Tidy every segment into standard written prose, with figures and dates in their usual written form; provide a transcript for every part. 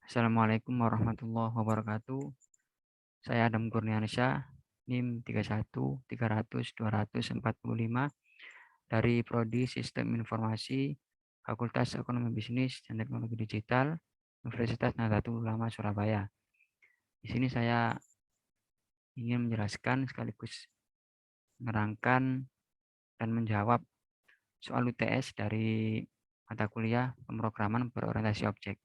Assalamualaikum warahmatullahi wabarakatuh. Saya Adam Kurniansyah, NIM 31300245 dari Prodi Sistem Informasi Fakultas Ekonomi Bisnis dan Teknologi Digital Universitas Nahdlatul Ulama Surabaya. Di sini saya ingin menjelaskan sekaligus menerangkan dan menjawab soal UTS dari mata kuliah pemrograman berorientasi objek.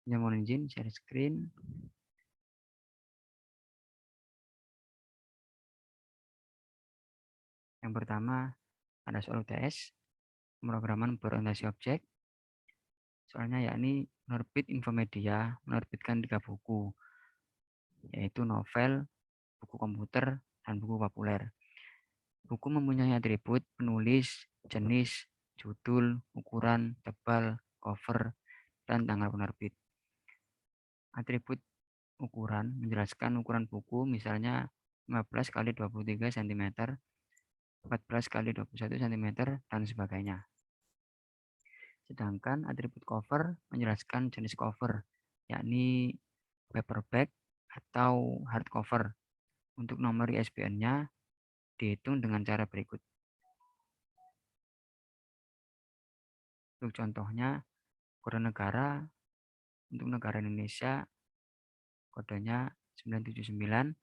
Saya mohon izin share screen. Yang pertama ada soal UTS pemrograman berorientasi objek. Soalnya yakni penerbit Infomedia menerbitkan 3 buku, yaitu novel, buku komputer, dan buku populer. Buku mempunyai atribut penulis, jenis, judul, ukuran, tebal, cover, dan tanggal penerbit. Atribut ukuran menjelaskan ukuran buku, misalnya 15 x 23 cm, 14 x 21 cm, dan sebagainya. Sedangkan atribut cover menjelaskan jenis cover, yakni paperback atau hardcover. Untuk nomor ISBN-nya dihitung dengan cara berikut. Untuk contohnya, kode negara untuk negara Indonesia kodenya 979,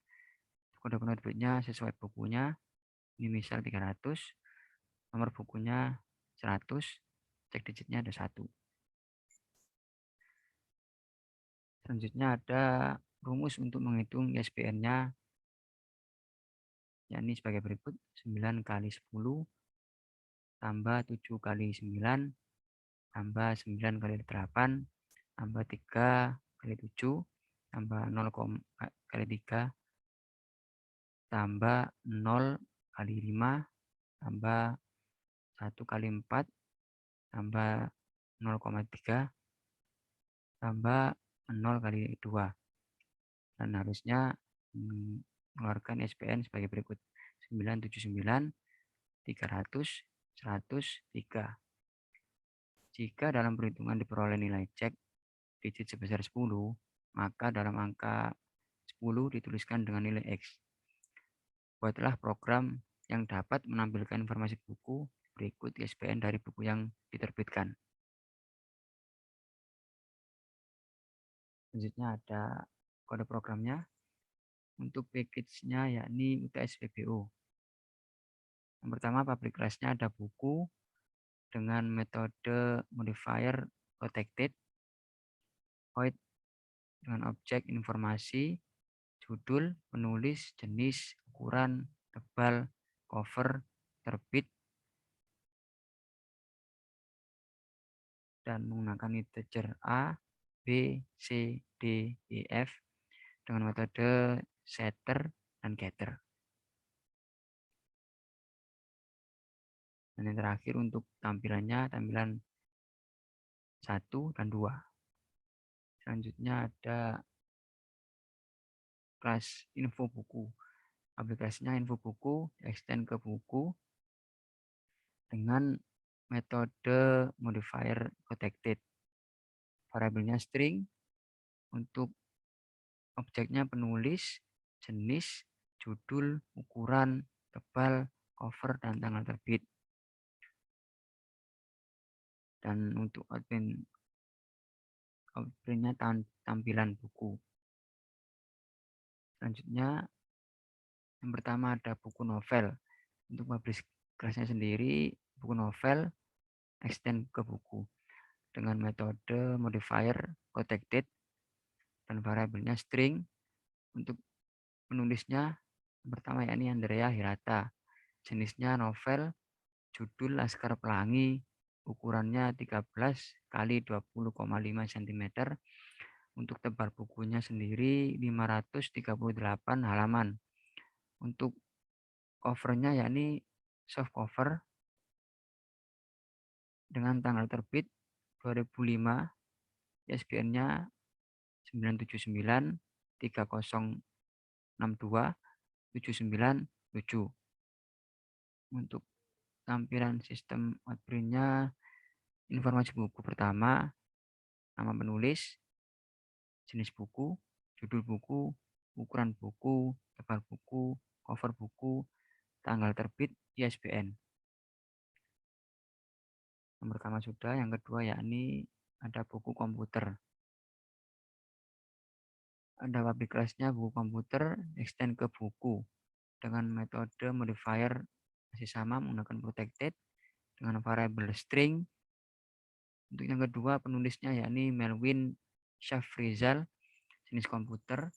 kode penerbitnya sesuai bukunya, ini misal 300, nomor bukunya 100, cek digitnya ada 1. Selanjutnya ada rumus untuk menghitung ISBN-nya, yakni sebagai berikut: 9 kali 10 tambah 7 kali 9 tambah 9 kali 8 tambah 3 kali 7 tambah 0 kali 3 tambah 0 kali 5 tambah 1 kali 4 tambah 0,3 tambah 0 kali 2. Dan harusnya mengeluarkan ISBN sebagai berikut: 979 300 103. Jika dalam perhitungan diperoleh nilai cek digit sebesar 10, maka dalam angka 10 dituliskan dengan nilai X. Buatlah program yang dapat menampilkan informasi buku berikut ISBN dari buku yang diterbitkan. Selanjutnya ada kode programnya. Untuk package-nya yakni UTS PBO. Yang pertama, public class-nya ada buku dengan metode modifier protected, void dengan objek informasi, judul, penulis, jenis, ukuran, tebal, cover, terbit, dan menggunakan integer A, B, C, D, E, F dengan metode setter dan getter. Dan yang terakhir untuk tampilannya, tampilan 1 dan 2. Selanjutnya ada kelas info buku. Aplikasinya info buku, extend ke buku dengan metode modifier protected. Variabelnya string, untuk objeknya penulis, jenis, judul, ukuran, tebal, cover, dan tanggal terbit. Dan untuk outprintnya tampilan buku. Selanjutnya, yang pertama ada buku novel. Untuk publish class-nya sendiri, buku novel extend ke buku dengan metode modifier protected dan variabelnya string. Untuk penulisnya yang pertama yakni Andrea Hirata, jenisnya novel, judul Laskar Pelangi, ukurannya 13 kali 20,5 cm. Untuk tebal bukunya sendiri 538 halaman. Untuk covernya yakni soft cover dengan tanggal terbit 2005, ISBN-nya 979 3062 797. Untuk tampilan sistem outprint-nya, informasi buku pertama nama penulis, jenis buku, judul buku, ukuran buku, tebal buku, cover buku, tanggal terbit, ISBN. Yang pertama sudah, yang kedua yakni ada buku komputer. Ada public class-nya buku komputer, extend ke buku dengan metode modifier masih sama menggunakan protected dengan variable string. Untuk yang kedua penulisnya yakni Melvin Shafrizal, jenis komputer,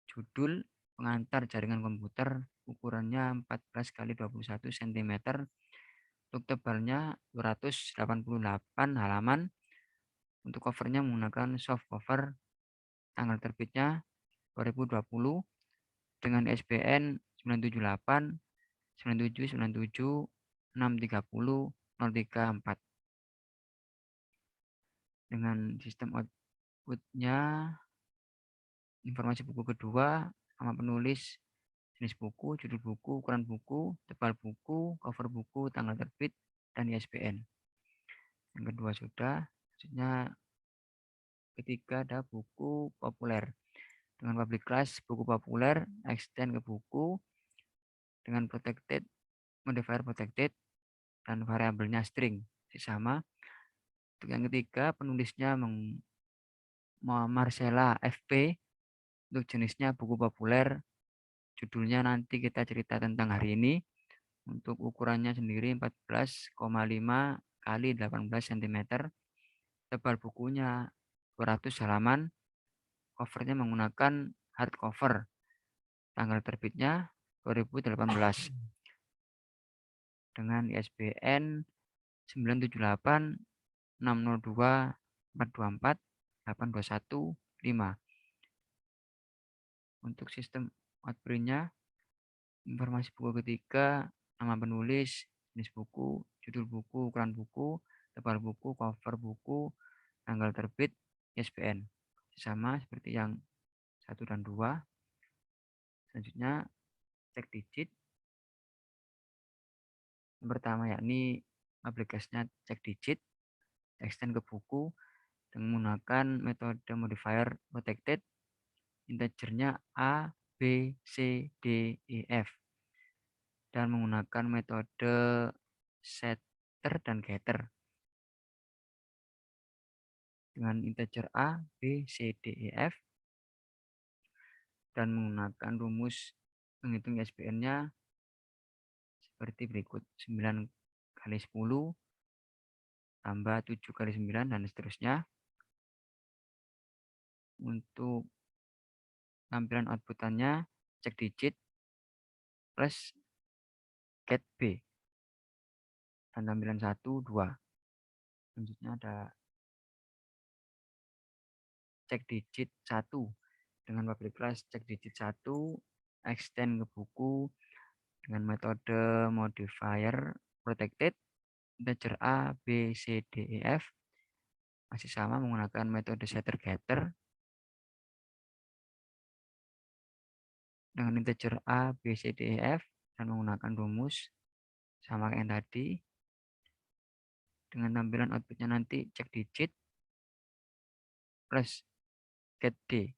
judul pengantar jaringan komputer, ukurannya 14 kali 21 cm, untuk tebalnya 288 halaman, untuk covernya menggunakan soft cover, tanggal terbitnya 2020 dengan ISBN 978 9797 630 034. Dengan sistem outputnya informasi buku kedua, nama penulis, jenis buku, judul buku, ukuran buku, tebal buku, cover buku, tanggal terbit, dan ISBN. Yang kedua sudah, maksudnya ketiga ada buku populer. Dengan public class buku populer, extend ke buku dengan protected, modifier protected, dan variabelnya string. Sama. Untuk yang ketiga, penulisnya Marcella FP, untuk jenisnya buku populer, judulnya nanti kita cerita tentang hari ini. Untuk ukurannya sendiri 14,5 kali 18 cm, tebal bukunya 200 halaman, covernya menggunakan hardcover, tanggal terbitnya 2018 dengan ISBN 978 602 424 821 5. Untuk sistem outprintnya, informasi buku ketiga, nama penulis, jenis buku, judul buku, ukuran buku, tebal buku, cover buku, tanggal terbit, ISBN. Sama seperti yang 1 dan 2. Selanjutnya, cek digit. Yang pertama yakni aplikasinya cek digit, extend ke buku dengan menggunakan metode modifier protected, integernya A, B, C, D, E, F, dan menggunakan metode setter dan getter dengan integer A, B, C, D, E, F, dan menggunakan rumus menghitung ISBN-nya seperti berikut: 9 kali 10 tambah 7 kali 9 dan seterusnya. Untuk tampilan outputannya cek digit plus get B, dan tampilan 1, 2. Selanjutnya ada cek digit 1 dengan public class cek digit 1, extend ke buku dengan metode modifier protected, integer A, B, C, D, E, F, masih sama menggunakan metode setter getter dengan integer A, B, C, D, E, F, dan menggunakan rumus sama kayak yang tadi. Dengan tampilan outputnya nanti cek digit plus get D.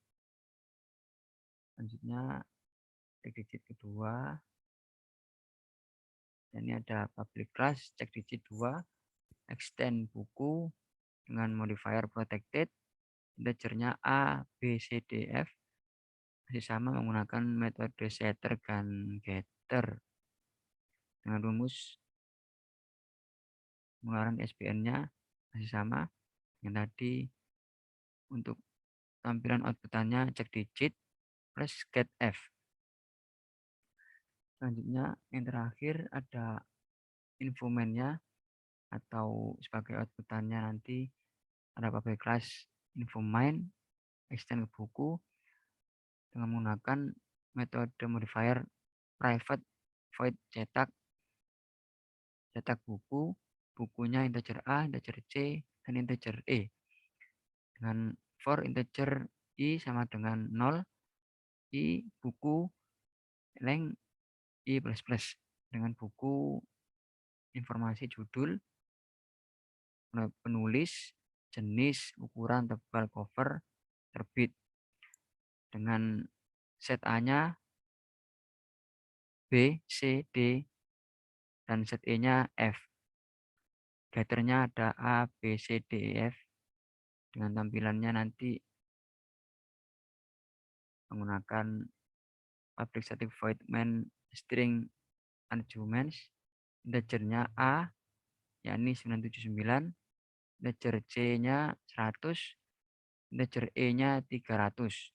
Selanjutnya cek digit kedua, dan ini ada public class cek digit 2, extend buku dengan modifier protected, integernya A, B, C, D, F, masih sama menggunakan metode setter dan getter dengan rumus pengeluaran ISBN-nya masih sama yang tadi. Untuk tampilan outputannya cek digit plus get F. Selanjutnya yang terakhir ada infomainnya, atau sebagai outputannya nanti ada public class infomain, extend ke buku dengan menggunakan metode modifier private void cetak buku, bukunya integer A, integer C, dan integer E, dengan for integer I sama dengan 0, I buku length I plus plus, dengan buku informasi judul, penulis, jenis, ukuran, tebal cover terbit. Dengan set A-nya B, C, D, dan set E-nya F. Gathernya ada A, B, C, D, E, F. Dengan tampilannya nanti menggunakan public static void main string arguments. Integernya A, yakni 979. Integer C-nya 100. Integer E-nya 300.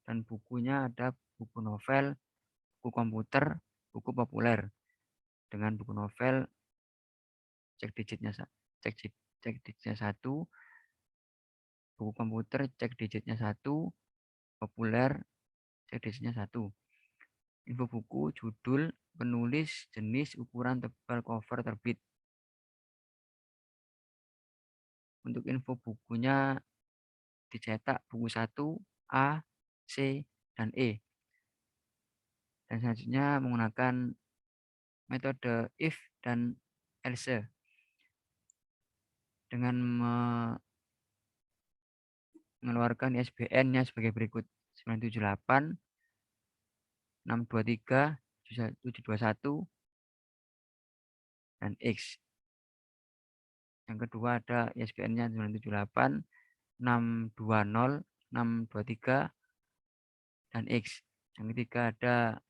Dan bukunya ada buku novel, buku komputer, buku populer. Dengan buku novel cek digitnya cek digitnya 1, buku komputer cek digitnya 1, populer cek digitnya 1. Info buku, judul, penulis, jenis, ukuran, tebal, cover terbit. Untuk info bukunya dicetak buku 1, A, C, dan E. Dan selanjutnya menggunakan metode if dan else dengan mengeluarkan ISBN-nya sebagai berikut: 978 623 721 dan X. Yang kedua ada ISBN-nya 978 620 623 dan X. Yang ketiga ada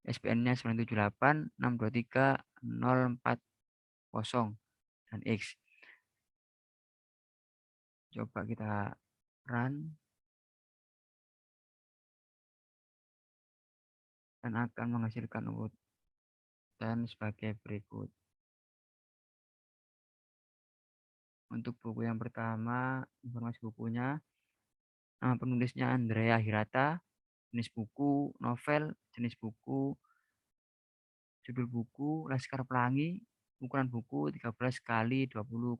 ISBN-nya 978 623 040 dan X. Coba kita run dan akan menghasilkan urutan sebagai berikut. Untuk buku yang pertama, informasi bukunya, nama penulisnya Andrea Hirata, jenis buku novel, jenis buku, judul buku Laskar Pelangi, ukuran buku 13 kali 20,5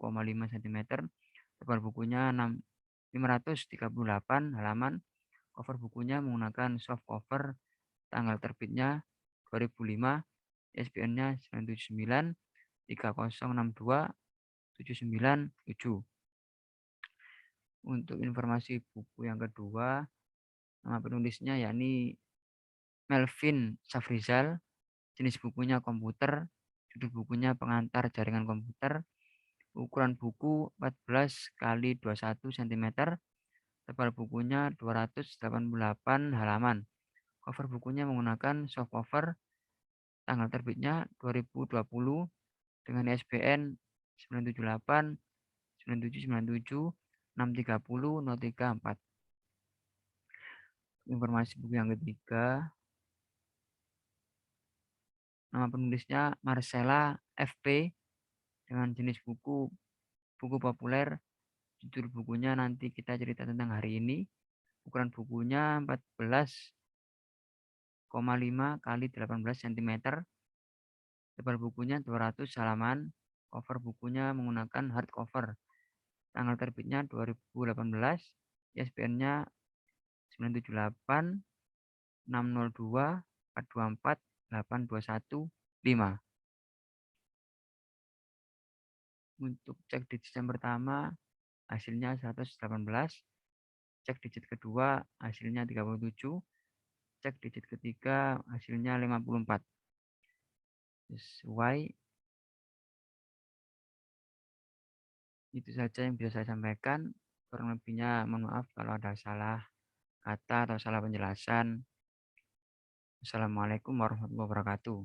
cm, tebal bukunya 538 halaman, cover bukunya menggunakan soft cover, tanggal terbitnya 2005, ISBN-nya 979 3062 797. Untuk informasi buku yang kedua, nama penulisnya yakni Melvin Safrizal, jenis bukunya komputer, judul bukunya pengantar jaringan komputer, ukuran buku 14 kali 21 cm, tebal bukunya 288 halaman, cover bukunya menggunakan soft cover, tanggal terbitnya 2020 dengan ISBN 978 9797 630 034. Informasi buku yang ketiga, nama penulisnya Marcella FP, dengan jenis buku populer, judul bukunya nanti kita cerita tentang hari ini, ukuran bukunya 14,5 kali 18 cm, tebal bukunya 200 halaman, cover bukunya menggunakan hardcover, tanggal terbitnya 2018, ISBN-nya 978 602 424 821 5. Untuk cek digit yang pertama hasilnya 118, cek digit kedua hasilnya 37, cek digit ketiga hasilnya 54. Sesuai. Itu saja yang bisa saya sampaikan. Kurang lebihnya mohon maaf kalau ada salah kata atau salah penjelasan. Assalamualaikum warahmatullahi wabarakatuh.